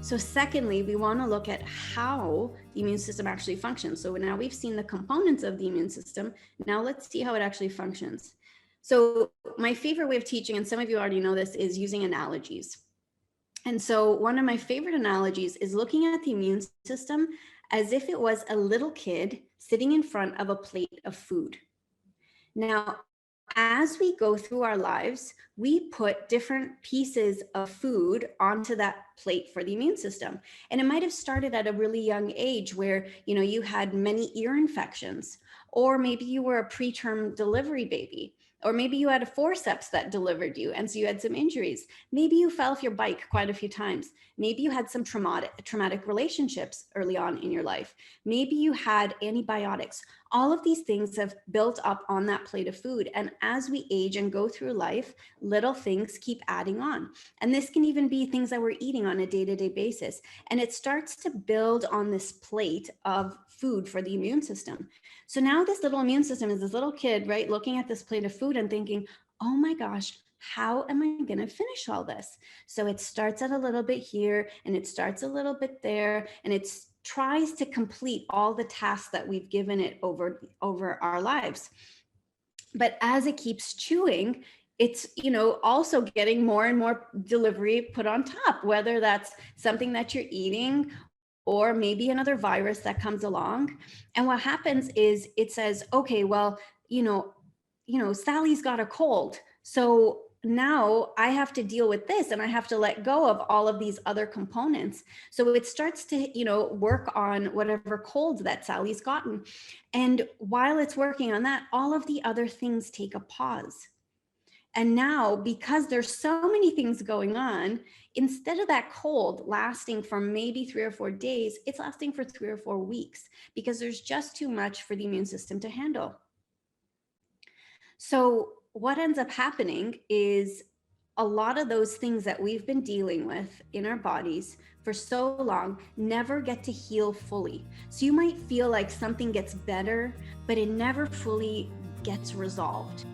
So secondly, we want to look at how the immune system actually functions. So now we've seen the components of the immune system. Now let's see how it actually functions. So my favorite way of teaching, and some of you already know this, is using analogies. And so one of my favorite analogies is looking at the immune system as if it was a little kid sitting in front of a plate of food. Now, as we go through our lives, we put different pieces of food onto that plate for the immune system. And it might have started at a really young age where, you had many ear infections, or maybe you were a preterm delivery baby, or maybe you had a forceps that delivered you, and so you had some injuries. Maybe you fell off your bike quite a few times. Maybe you had some traumatic relationships early on in your life. Maybe you had antibiotics. All of these things have built up on that plate of food. And as we age and go through life, little things keep adding on. And this can even be things that we're eating on a day-to-day basis. And it starts to build on this plate of food for the immune system. So now this little immune system is this little kid, right, looking at this plate of food and thinking, oh my gosh, how am I going to finish all this? So it starts at a little bit here, and it starts a little bit there, and it tries to complete all the tasks that we've given it over our lives. But as it keeps chewing, it's, also getting more and more delivery put on top, whether that's something that you're eating or maybe another virus that comes along. And what happens is it says, okay, well, Sally's got a cold. So now I have to deal with this, and I have to let go of all of these other components. So it starts to, work on whatever cold that Sally's gotten. And while it's working on that, all of the other things take a pause. And now, because there's so many things going on, instead of that cold lasting for maybe 3 or 4 days, it's lasting for 3 or 4 weeks, because there's just too much for the immune system to handle. So what ends up happening is a lot of those things that we've been dealing with in our bodies for so long never get to heal fully. So you might feel like something gets better, but it never fully gets resolved.